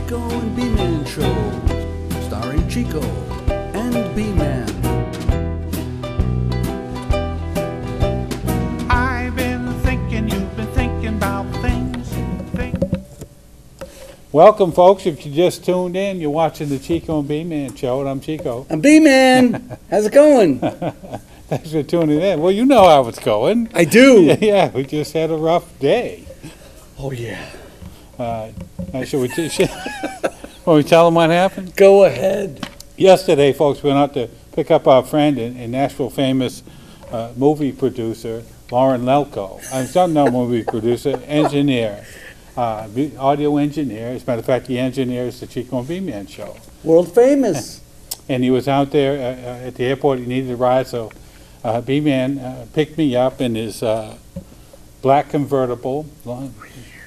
Chico and B-Man Show, starring Chico and B-Man. I've been thinking, you've been thinking about things. Welcome, folks. If you just tuned in, you're watching the Chico and B-Man Show, and I'm Chico. I'm B-Man. How's it going? Thanks for tuning in. Well, you know how it's going. I do. Yeah, we just had a rough day. Oh, yeah. Should we will we tell them what happened? Go ahead. Yesterday, folks, we went out to pick up our friend and Nashville famous movie producer, Lauren Lelko. I'm not movie producer, engineer. Audio engineer. As a matter of fact, he engineers the Chico and B-Man Show. World famous. And he was out there at the airport. He needed a ride, so B-Man picked me up in his black convertible,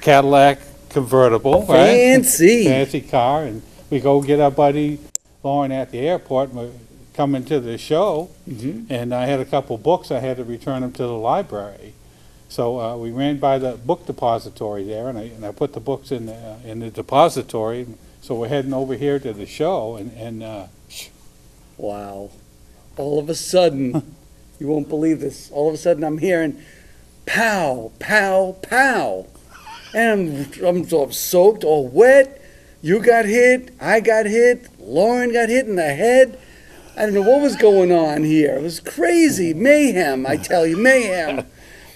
Cadillac convertible, Fancy. right? Fancy car. And we go get our buddy Lauren at the airport. And we're coming to the show, and I had a couple books. I had to return them to the library. So we ran by the book depository there, and I put the books in the depository. So we're heading over here to the show, and Wow. All of a sudden, you won't believe this, all of a sudden I'm hearing pow, pow, pow. And I'm soaked, all wet. You got hit, I got hit, Lauren got hit in the head. I don't know what was going on here. It was crazy. Mayhem, I tell you, mayhem.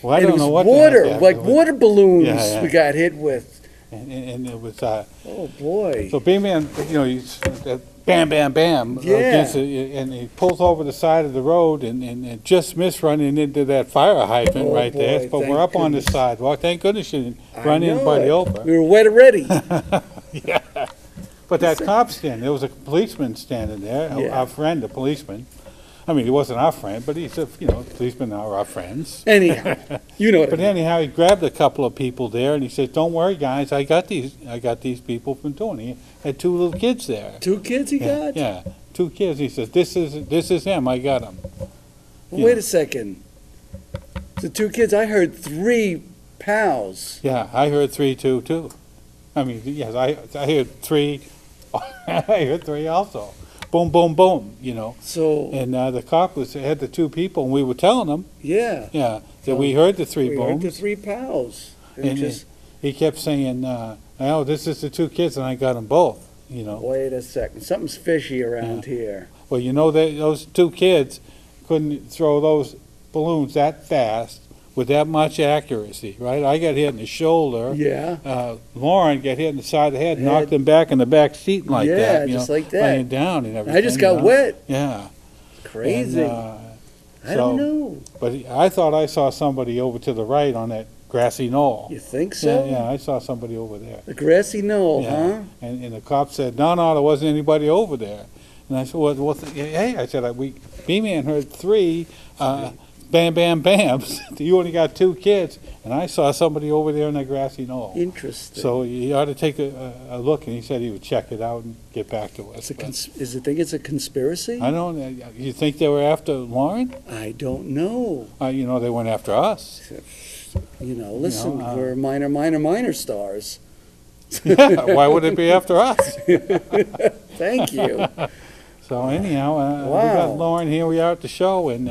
well, I And don't it know was what water, the heck like that was. water balloons Yeah. we got hit with. And it was Oh, boy. so B-Man, he's bam, bam, bam, Yeah. against it, and he pulls over the side of the road and just missed running into that fire hydrant Oh, right there. boy, But thank we're up on the goodness. sidewalk. Thank goodness you didn't I run in know by it. the over. We were wet already. Yeah. But that cop stand, there was a policeman standing there, Yeah. our friend, a policeman. I mean, he wasn't our friend, but he said, policemen are our friends. Anyhow, you know what I But mean. anyhow, he grabbed a couple of people there, and he said, "Don't worry, guys, I got these people from doing." He had two little kids there. 2 kids he Yeah, got? yeah, 2 kids. He says, "This is him. I got him." Well, wait a second. The 2 kids, I heard 3 pals. Yeah, I heard 3 too. I mean, yes, I heard 3. I heard 3 also. Boom, boom, boom. So, And the cop had the 2 people, and we were telling him, yeah. yeah, that we heard the 3 We booms. heard the 3 pals. And And just, he kept saying, "Oh, this is the 2 kids, and I got them both." wait a second. Something's fishy around here. Well, those 2 kids couldn't throw those balloons that fast with that much accuracy, right? I got hit in the shoulder. Yeah. Lauren got hit in the side of the head, knocked him back in the back seat like Yeah, that. just like that. Laying down and everything. I just got wet. Yeah. Crazy. And, I don't know. But I thought I saw somebody over to the right on that grassy knoll. You think so? Yeah, I saw somebody over there. The grassy knoll, Yeah. huh? And the cop said, no, there wasn't anybody over there. And I said, well hey, I said, B-Man heard 3 bam, bam, bams. You only got 2 kids. And I saw somebody over there in the grassy knoll. Interesting. So you ought to take a look. And he said he would check it out and get back to us. Think it's a conspiracy? I don't know. You think they were after Lauren? I don't know. They weren't after us. Listen, we're minor stars. Why would it be after us? Thank you. So anyhow, we Wow. got Lauren here. We are at the show, and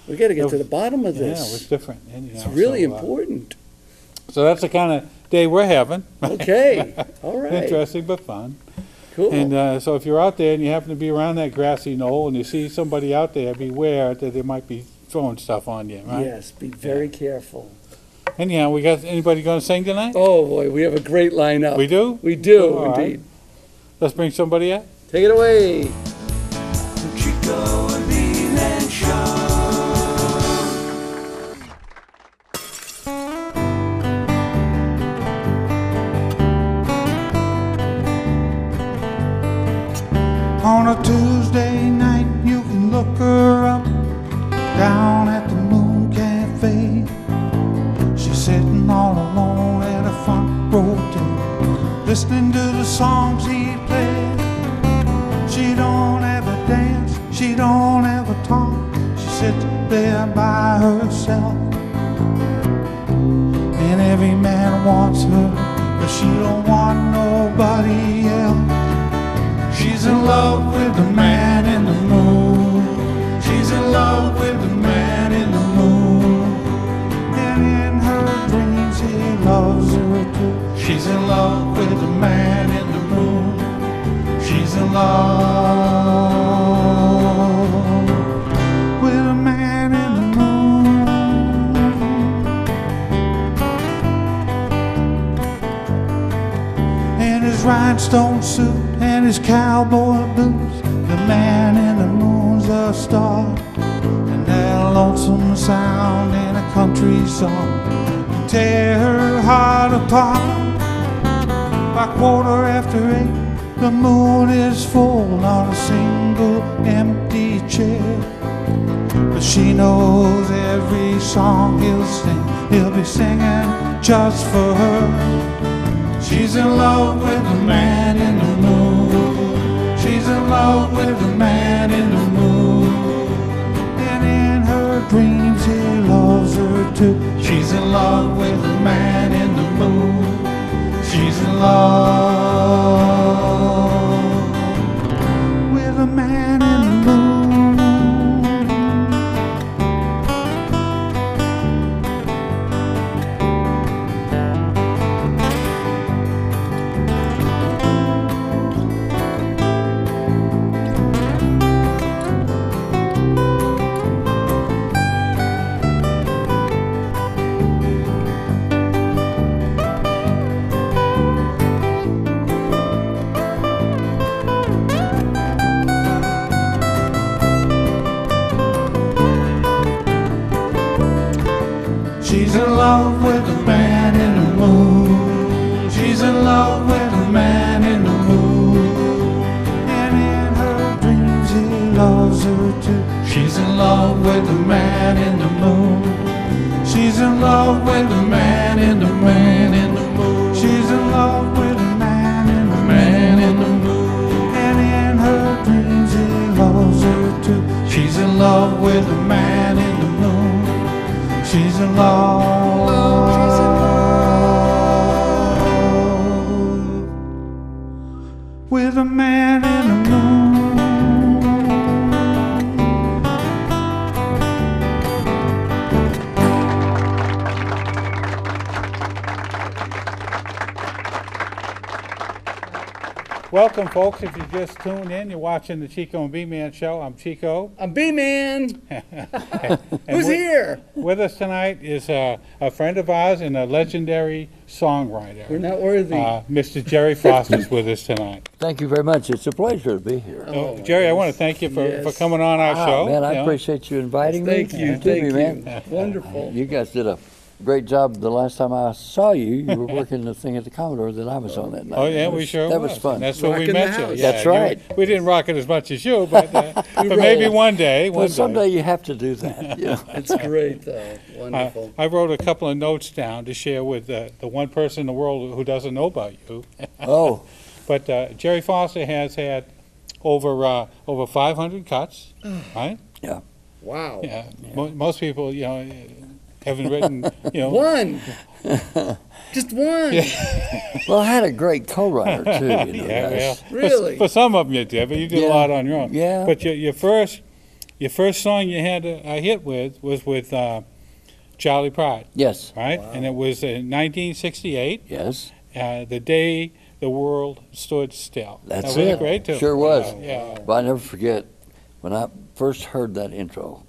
We got to get to the bottom of yeah, it this. was different. Anyhow, It's really so, important. So that's the kind of day we're having. Okay. All right. Interesting but fun. Cool. And so if you're out there and you happen to be around that grassy knoll and you see somebody out there, beware that they might be throwing stuff on you, right? Yes, be very careful. Anyhow, we got anybody going to sing tonight? Oh, boy, we have a great lineup. We do? We do, All right. indeed. Let's bring somebody out. Take it away. Chico and B-Man Show. On a Tuesday night, you can look her up down at the Moon Cafe. She's sitting all alone at a front row table, listening to the songs he plays. She don't ever dance, she don't ever talk. She sits there by herself, and every man wants her, but she don't want nobody else. She's in love with the man in the moon. She's in love with the man in the moon. And in her dreams he loves her too. She's in love with the man in the moon. She's in love with a man in the moon. In his rhinestone suit and his cowboy boots, the man in the moon's a star. And that lonesome sound in a country song can tear her heart apart. By 8:15, the moon is full, not a single empty chair. But she knows every song he'll sing, he'll be singing just for her. She's in love with the man in the moon. She's in love with the man in the moon. And in her dreams he loves her too. She's in love with the man in the moon. She's in love with a man in the moon. She's in love with the man in the moon. She's in love with the man in the moon. And in her dreams he loves her too. She's in love with the man in the moon. She's in love with the man in the man in the moon. She's in love with the man in the man in the moon. And in her dreams he loves her too. She's in love with the man in the moon. She's in love with a man in the moon. Welcome, folks. If you just tuned in, you're watching the Chico and B-Man Show. I'm Chico. I'm B-Man. Who's with, here? With us tonight is a friend of ours and a legendary songwriter. We're not worthy. Mr. Jerry Foster's with us tonight. Thank you very much. It's a pleasure to be here. Oh, my Jerry, I want to goodness. thank you for Yes. coming on our show. Man, I you know. appreciate you inviting Thank me. you. too, Thank you. man. Wonderful. You guys did a great job the last time I saw you. You were working the thing at the Commodore that I was on that night. Oh, yeah, we sure That was. was fun. And that's where we Rocking met the you. house. Yeah, That's right. We didn't rock it as much as you, but maybe rolled. one day. Well, someday you have to do that. You know? It's great, though. Wonderful. I wrote a couple of notes down to share with the one person in the world who doesn't know about you. Oh, But Jerry Foster has had over 500 cuts, right? Wow. Yeah. Most people, haven't written, One. Just one. well, I had a great co-writer too. You know, Yeah, guys. well, Really? For some of them you did, but you did a Yeah. lot on your own. Yeah. But your first song you had a hit with was with Charlie Pride, Yes, right? And it was in 1968, yes, the day the world stood still. that's that was it. great too. Sure was. Yeah. But I never forget when I first heard that intro,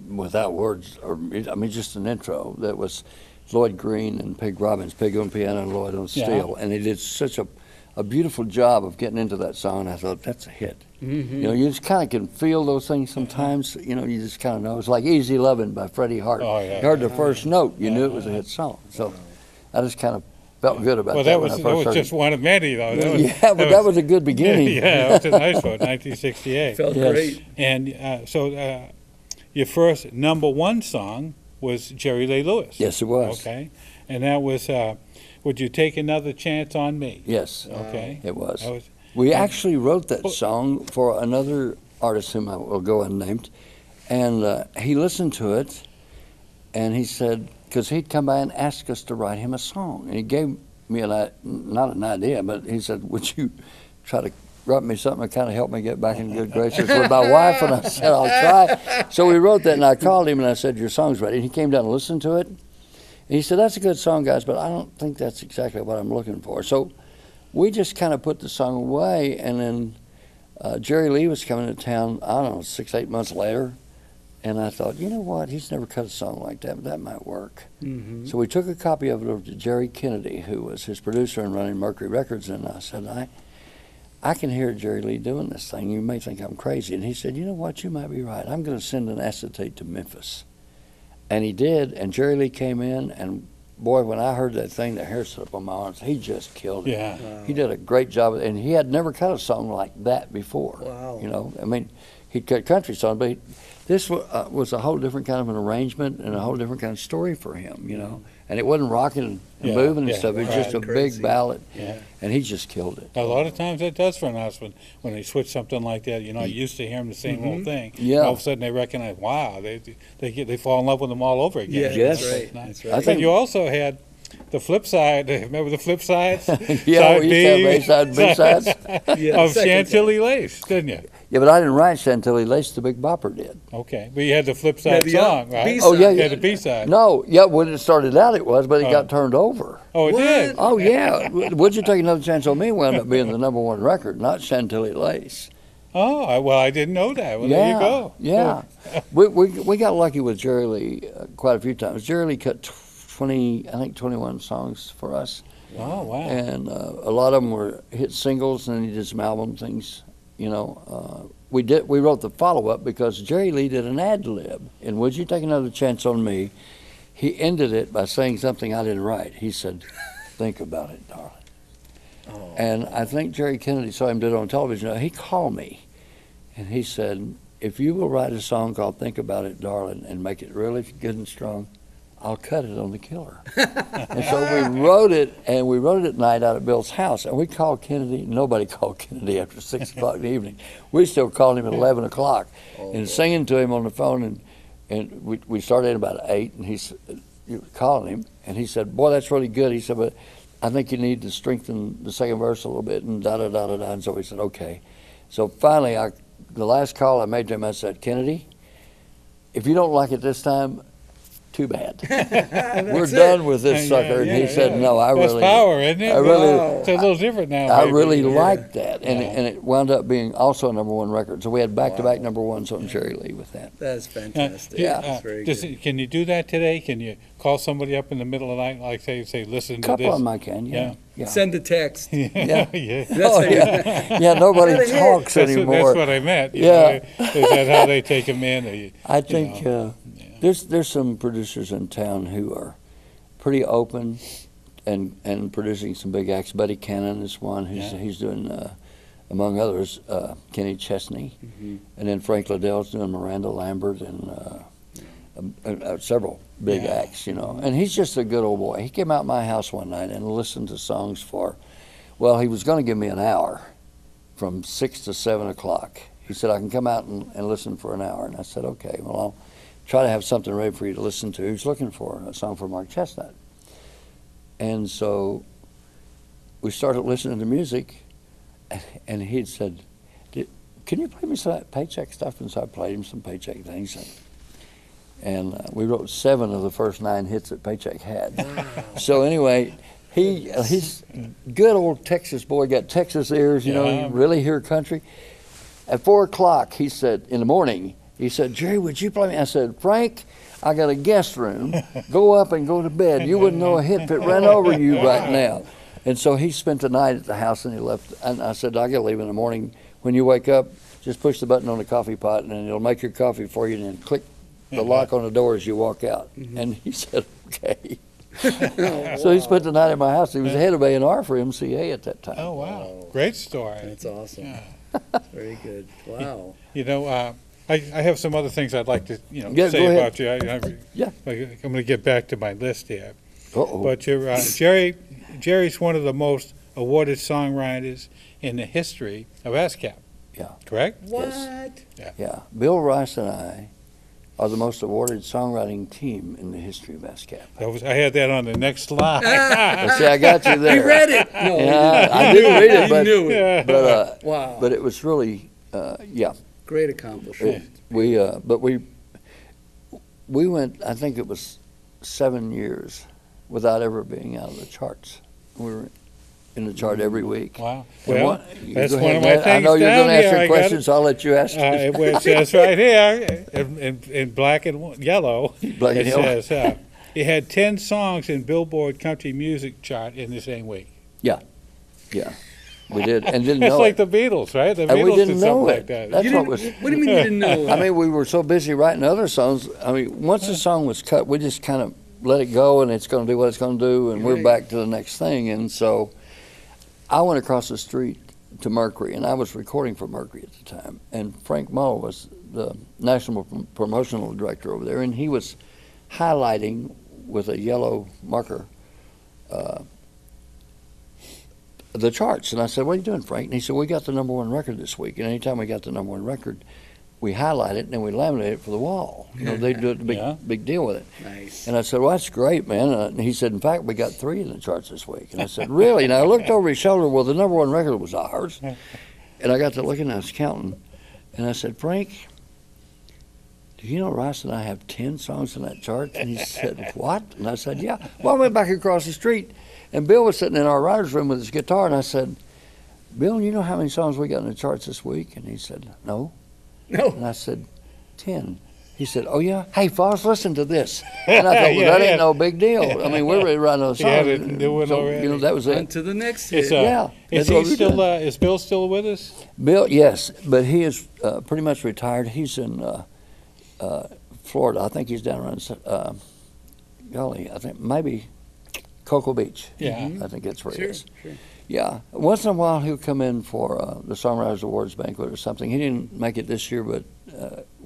without words, just an intro that was Lloyd Green and Pig Robbins, Pig on piano and Lloyd on steel, and he did such a beautiful job of getting into that song. I thought, that's a hit. Mm-hmm. You just kind of can feel those things sometimes. You just kind of know. It's like Easy Lovin' by Freddie Hart. Oh, yeah. You heard the first note, you knew it was a hit song. So I just kind of felt good about Well, that that when was I first heard just it. one of many, though. That was a good beginning. Yeah, it was a nice one, 1968. Felt Yes. great. And so your first number one song was Jerry Lee Lewis. Yes, it was. Okay. And that was Would You Take Another Chance on Me? Yes, Okay. it was. That was We actually wrote that song for another artist whom I will go unnamed, and he listened to it, and he said, because he'd come by and ask us to write him a song. And he gave me not an idea, but he said, would you try to write me something to kind of help me get back in good graces with my wife? And I said, I'll try. So we wrote that, and I called him, and I said, your song's ready. And he came down and listened to it. And he said, that's a good song, guys, but I don't think that's exactly what I'm looking for. So we just kind of put the song away, and then Jerry Lee was coming to town, I don't know, 6-8 months later. And I thought, you know what, he's never cut a song like that, but that might work. Mm-hmm. So we took a copy of it over to Jerry Kennedy, who was his producer and running Mercury Records, and I said, I can hear Jerry Lee doing this thing. You may think I'm crazy. And he said, you know what, you might be right. I'm going to send an acetate to Memphis. And he did, and Jerry Lee came in, and boy, when I heard that thing, the hair stood up on my arms. He just killed it. Yeah. Wow. He did a great job, and he had never cut a song like that before. Wow. You know, I mean, he'd cut country songs, but this was a whole different kind of an arrangement and a whole different kind of story for him, you know. And it wasn't rocking and Yeah, moving and yeah, stuff. It was right. just a Crazy. big ballad, Yeah. and he just killed it. A lot of times that does for us when they switch something like that. You know, I used to hear them the same old thing. Yeah. And all of a sudden they recognize, wow, they fall in love with them all over again. Yeah, Yes. that's right. Nice. That's I right. But think- you also had the flip side. Remember the flip sides? Yeah, Side we used to have A-side, B-sides. Yeah, of second Chantilly Lace, didn't you? Yeah, but I didn't write Chantilly Lace, the Big Bopper did. Okay, but you had the flip side the song, right? B-side. Oh, yeah, You yeah. had the B-side. No, yeah, when it started out it was, but it Oh. got turned over. Oh, it What? did? Oh, yeah. Would You Take Another Chance on Me wound up being the #1 record, not Chantilly Lace. Oh, well, I didn't know that. Well, there you go. Yeah. We got lucky with Jerry Lee quite a few times. Jerry Lee cut 21 songs for us. Oh, wow. And a lot of them were hit singles, and then he did some album things. You know, we wrote the follow-up because Jerry Lee did an ad lib. And Would You Take Another Chance on Me? He ended it by saying something I didn't write. He said, "Think about it, darling." Oh. And I think Jerry Kennedy saw him do it on television. He called me, and he said, "If you will write a song called 'Think About It, Darling' and make it really good and strong, I'll cut it on the Killer." And so we wrote it, and we wrote it at night out at Bill's house. And we called Kennedy. Nobody called Kennedy after 6 o'clock in the evening. We still called him at 11 o'clock and singing to him on the phone. And we started at about 8, and you calling him, and he said, "Boy, that's really good." He said, "But I think you need to strengthen the second verse a little bit," and da-da-da-da-da. And so we said, okay. So finally, the last call I made to him, I said, "Kennedy, if you don't like it this time, too bad. We're done with this sucker." And he said, "No, I That's really, power, isn't it? I really, It's a little different now. I maybe. really liked that." And, Yeah. and it wound up being also a #1 record. So we had back-to-back #1s on Jerry Lee with that. That's fantastic. Yeah. That's very good. Can you do that today? Can you call somebody up in the middle of the night, like say, listen A to couple this? of them I can, yeah. Yeah. Send a text. yeah. Yeah. That's Oh, how yeah. Yeah, nobody What a hit. talks That's anymore. what I meant. you Yeah. know. Is that how they take them in? Or I think know, there's some producers in town who are pretty open and producing some big acts. Buddy Cannon is one who's Yeah. he's doing among others Kenny Chesney, and then Frank Liddell's doing Miranda Lambert and several big Yeah. acts, you know. And he's just a good old boy. He came out my house one night and listened to songs for, well, he was going to give me an hour from 6 to 7 o'clock. He said, "I can come out and listen for an hour." And I said, "Okay, well, I'll try to have something ready for you to listen to." He was looking for a song for Mark Chestnut. And so we started listening to music, and he'd said, "Can you play me some of that Paycheck stuff?" And so I played him some Paycheck things. And we wrote 7 of the first 9 hits that Paycheck had. So anyway, he's good old Texas boy, got Texas ears, you know, Yeah. you really hear country. At 4 o'clock, he said, in the morning, he said, "Jerry, would you play me?" I said, "Frank, I got a guest room. Go up and go to bed. You wouldn't know a hit if it ran over you right now." And so he spent the night at the house, and he left. And I said, "I got to leave in the morning. When you wake up, just push the button on the coffee pot, and it'll make your coffee for you, and then click the lock on the door as you walk out." And he said, "Okay." So he spent the night at my house. He was the head of A&R for MCA at that time. Oh, wow. Great story. That's awesome. Yeah. Very good. Wow. You know, I have some other things I'd like to, Yeah, go say ahead. about you. Yeah. I'm going to get back to my list here. Uh-oh. But Jerry's one of the most awarded songwriters in the history of ASCAP. Yeah. Correct? What? Yeah. Bill Rice and I are the most awarded songwriting team in the history of ASCAP. I had that on the next slide. See, I got you there. He read it. No, Yeah, I didn't read it, he but knew it. Wow. Wow. But it was really, yeah. Great accomplishment. But we went, I think it was 7 years without ever being out of the charts. We were in the chart every week. Wow. And Well, that's go one ahead, of my Matt. I things know you're down going to ask here. some I got it. questions, so I'll let you ask. It says right here in black and yellow. Black and it yellow. says he had 10 songs in Billboard Country Music chart in the same week. Yeah, we did, and didn't It's know like it. the Beatles, right? The And Beatles we didn't did something know like it. that. That's You what didn't- was. What do you mean you didn't know? I mean, we were so busy writing other songs. I mean, once the song was cut, we just kind of let it go, and it's going to do what it's going to do, and we're Right. back to the next thing. And so I went across the street to Mercury, and I was recording for Mercury at the time. And Frank Mull was the national promotional director over there, and he was highlighting with a yellow marker the charts. And I said, "What are you doing, Frank?" And he said, "We got the #1 record this week, and anytime we got the #1 record, we highlight it and then we laminate it for the wall. You know, they do a big deal with it." Nice. And I said, "Well, that's great, man." And he said, "In fact, we got 3 in the charts this week." And I said, "Really?" And I looked over his shoulder. Well, the #1 record was ours. And I got to looking, I was counting, and I said, "Frank, do you know Rice and I have 10 songs in that chart?" And he said, "What?" And I said, "Yeah." Well, I went back across the street, and Bill was sitting in our writer's room with his guitar, and I said, "Bill, you know how many songs we got in the charts this week?" And he said, "No." No. And I said, 10. He said, "Oh, yeah? Hey, fellas, listen to this." And I thought, well, that ain't no big deal. I mean, we're ready to write another He had song. it new one So, already. you know, that was On it. to the next It's, hit. Yeah. Is that's what he we still? did. Is Bill still with us? Bill, yes, but he is pretty much retired. He's in Florida. I think he's down around, golly, I think maybe Cocoa Beach. Yeah. I think that's where he Sure, is. sure. Yeah. Once in a while, he'll come in for the Songwriters Awards banquet or something. He didn't make it this year, but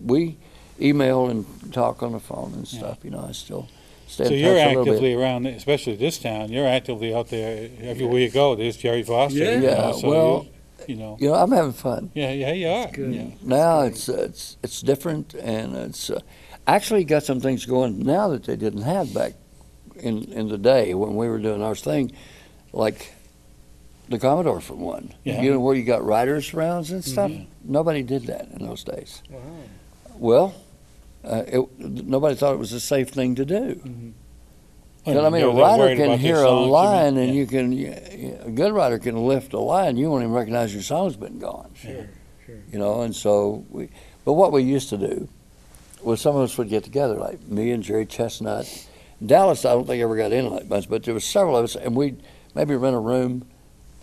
we email and talk on the phone and stuff. You know, I still stay So in you're touch a little bit. actively around, especially this town. You're actively out there everywhere you go. There's Jerry Foster. Yeah. you know, Yeah, so well, you know. You know, I'm having fun. Yeah, you are. good. Yeah. Now it's different, and it's actually got some things going now that they didn't have back in the day when we were doing our thing, like the Commodore for one. Yeah. You know, where you got writers' rounds and stuff. Nobody did that in those days. Wow. Well, nobody thought it was a safe thing to do. Because, I mean, a They're writer worried can about their hear a songs, you mean? line, and Yeah. you can, a good writer can lift a line, you won't even recognize your song's been gone. Sure, sure. You know, and so but what we used to do was some of us would get together, like me and Jerry Chestnut. Dallas, I don't think ever got in like much, but there was several of us, and we'd maybe rent a room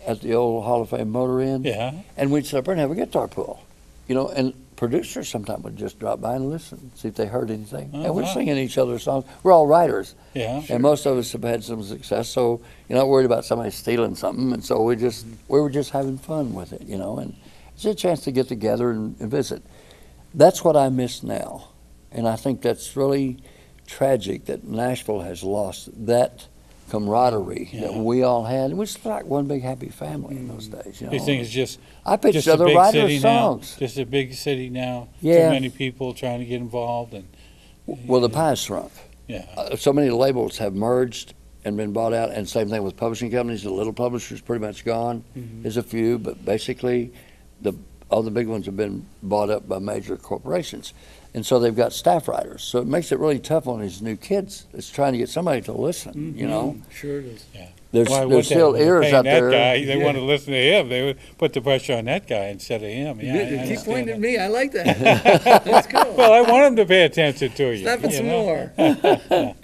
at the old Hall of Fame Motor Inn, Yeah. and we'd sit up there and have a guitar pull. You know, and producers sometimes would just drop by and listen, see if they heard anything. Oh, And we're wow. singing each other's songs. We're all writers. Yeah. And most of us have had some success, so you're not worried about somebody stealing something. And so we were just having fun with it, you know. And it's a chance to get together and visit. That's what I miss now, and I think that's really tragic that Nashville has lost that camaraderie that we all had. It was like one big happy family in those days. You know, You think it's just I pitched just a other big writers' city songs. now? Just a big city now. Yeah. Too many people trying to get involved, and Well, the pie's shrunk. yeah. So many labels have merged and been bought out, and same thing with publishing companies. The little publishers pretty much gone. There's a few, but basically, all the big ones have been bought up by major corporations, and so they've got staff writers. So it makes it really tough on these new kids that's trying to get somebody to listen. You know, Sure it is. there's Why would there's they? still When they're ears paying out that there. guy, they Yeah. want to listen to him. They would put the pressure on that guy instead of him. Yeah, I Keep understand pointing at that. me. I like that. That's cool. Well, I want him to pay attention to you. Slap it you some know? more.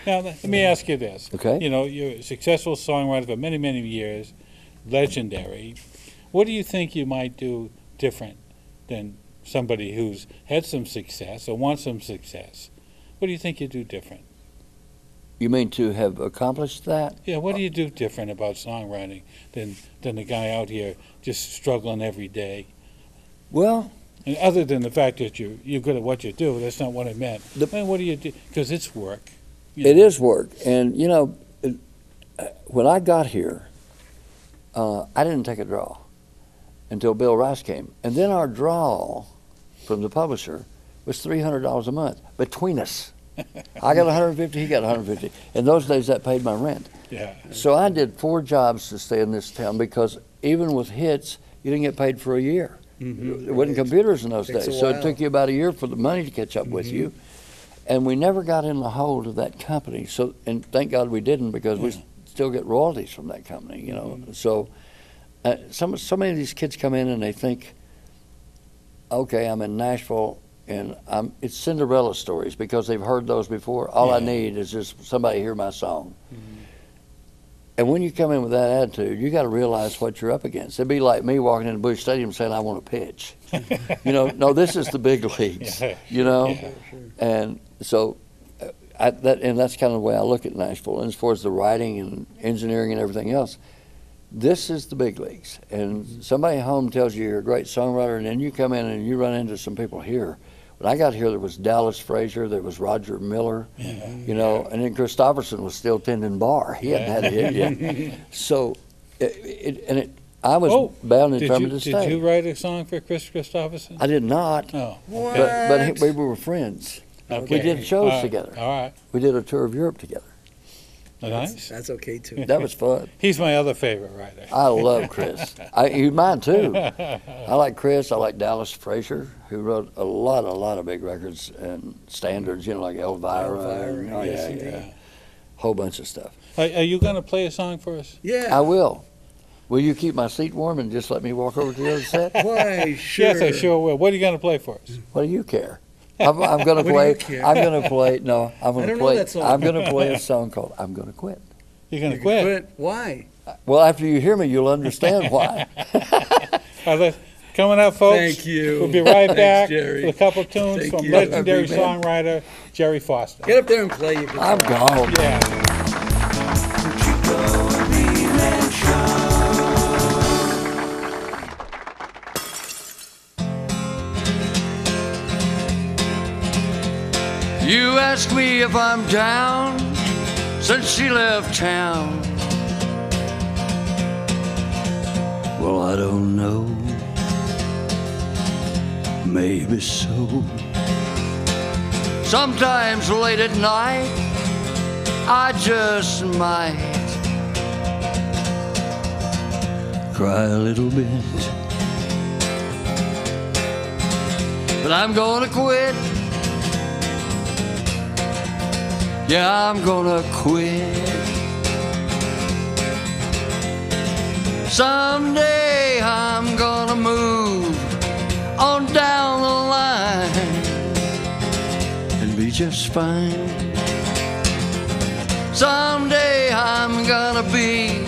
Now, let me ask you this. Okay. You know, you're a successful songwriter for many, many years, legendary. What do you think you might do different than somebody who's had some success or wants some success? What do you think you do different? You mean to have accomplished that? Yeah, what do you do different about songwriting than the guy out here just struggling every day? Well, And other than the fact that you're good at what you do, that's not what I meant. The- Man, what do you do? Because it's work. it is work, and you know, when I got here, I didn't take a draw until Bill Rice came, and then our draw from the publisher was $300 a month between us. I got 150, he got 150. In those days, that paid my rent. Yeah. So I did 4 jobs to stay in this town because even with hits, you didn't get paid for a year. There wasn't computers in those Takes a days, so it while. took you about a year for the money to catch up with you. And we never got in the hold of that company. So, and thank God we didn't, because we still get royalties from that company, you know. So so many of these kids come in and they think, okay, I'm in Nashville and it's Cinderella stories because they've heard those before. All I need is just somebody to hear my song. And when you come in with that attitude, you got to realize what you're up against. It'd be like me walking into Busch Stadium saying, I want to pitch. You know, no, this is the big leagues, you know? And so that's kind of the way I look at Nashville. And as far as the writing and engineering and everything else, this is the big leagues. And somebody at home tells you you're a great songwriter, and then you come in and you run into some people here. When I got here, there was Dallas Frazier, there was Roger Miller, you know, and then Christopherson was still tending bar. He hadn't had it yet. So, I was bound and determined to stay. Did you write a song for Chris Christopherson? I did not, Oh, but we were friends. okay. We did shows together. All right. We did a tour of Europe together. Nice. That's okay too. That was fun. He's my other favorite writer. I love Chris. He's mine too. I like Chris. I like Dallas Frazier, who wrote a lot of big records and standards, you know, like Elvira. And, whole bunch of stuff. Are you going to play a song for us? Yeah. I will. Will you keep my seat warm and just let me walk over to the other set? Why? Sure. Yes, I sure will. What are you going to play for us? What do you care? I'm going to play. I'm going to play. No, I'm going I to don't know play. that song. I'm going to play a song called "I'm Going to Quit." You're going to You quit? quit. Why? Well, after you hear me, you'll understand why. Coming up, folks. Thank you. We'll be right Thanks, back Jerry. with a couple tunes Thank from you. legendary Every man. songwriter Jerry Foster. Get up there and play your guitar. I'm gone. Yeah. Chico and B-Man Show. You ask me if I'm down since she left town. Well, I don't know. Maybe so. Sometimes late at night, I just might cry a little bit. But I'm gonna quit. Yeah, I'm gonna quit. Someday I'm gonna move on down the line and be just fine. Someday I'm gonna be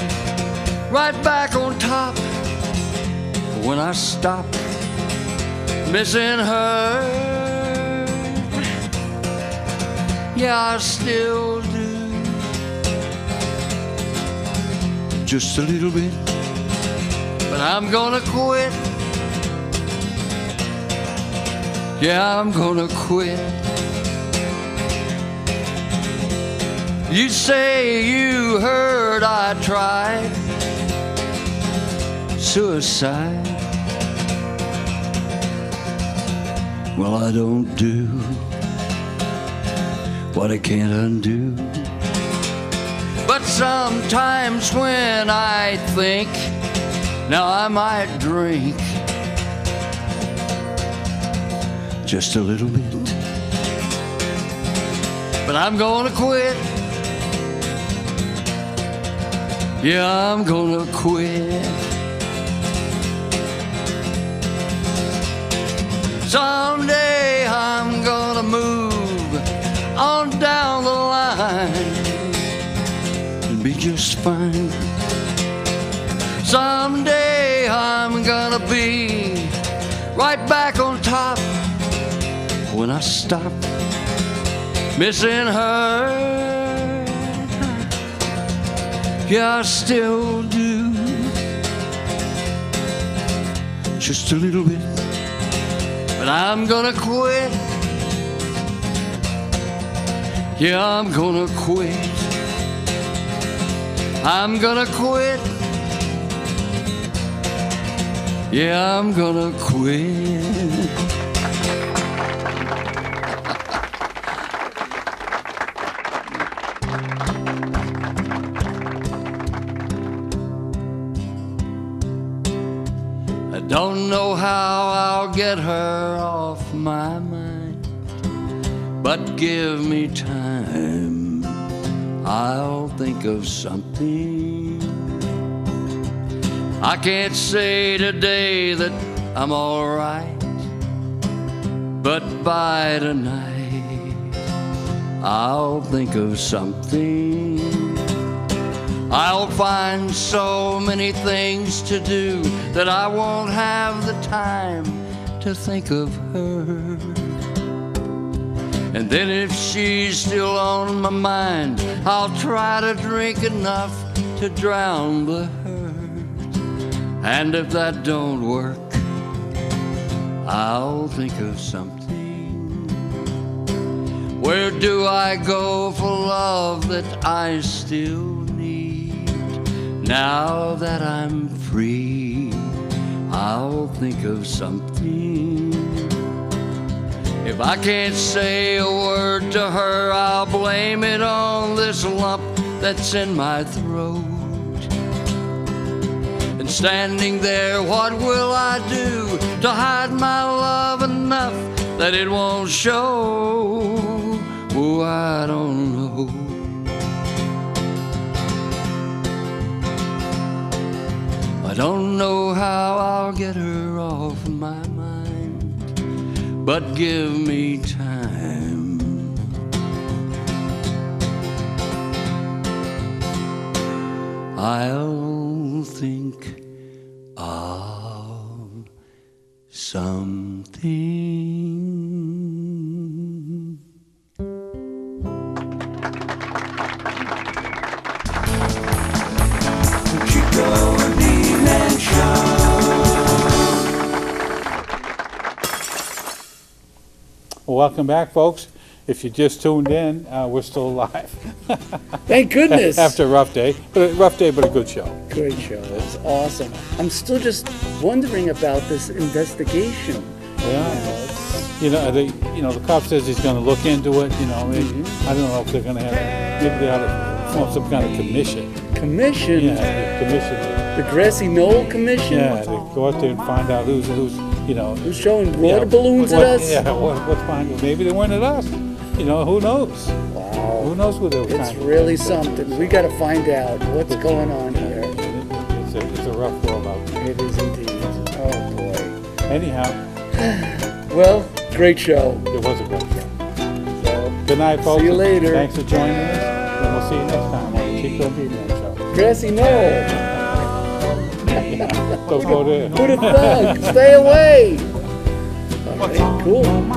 right back on top when I stop missing her. Yeah, I still do. Just a little bit. But I'm gonna quit. Yeah, I'm gonna quit. You say you heard I tried suicide. Well, I don't do what I can't undo. But sometimes when I think, now I might drink just a little bit. But I'm gonna quit. Yeah, I'm gonna quit. Someday I'm gonna move on down the line and be just fine. Someday I'm gonna be right back on top when I stop missing her. Yeah, I still do. Just a little bit. But I'm gonna quit. Yeah, I'm gonna quit. I'm gonna quit. Yeah, I'm gonna quit. don't know how I'll get her off my mind, but give me time, I'll think of something. I can't say today that I'm all right, but by tonight I'll think of something. I'll find so many things to do that I won't have the time to think of her. And then if she's still on my mind, I'll try to drink enough to drown the hurt. And if that don't work, I'll think of something. Where do I go for love that I still need? Now that I'm free, I'll think of something. If I can't say a word to her, I'll blame it on this lump that's in my throat. And standing there, what will I do to hide my love enough that it won't show? Oh, I don't know. I don't know how I'll get her off my mind, but give me time. I'll think of something. Chico and B-Man Show. Well, welcome back, folks. If you just tuned in, we're still alive. Thank goodness. After a rough day, but a good show. Great show. It's awesome. I'm still just wondering about this investigation. Yeah. The cop says he's going to look into it. I don't know if they're going to have. Maybe they ought to form some kind of commission. Commission? Yeah, commission. The Grassy Knoll Commission? Yeah, they go out there and find out who's Who's showing water balloons at us? Yeah, what's behind it? Maybe they weren't at us. Who knows? Wow. Who knows what they were It's trying to really do. something. We got to find out what's going on here. It's a rough world out there. It is indeed. Oh, boy. Anyhow, Well, great show. it was a great show. So, Good night, folks. See you later. Thanks for joining us, and we'll see you next time on the Chico and B-Man Show. Grassy Knoll. Don't go there. Who'd have thunk? Stay away. Okay, cool. My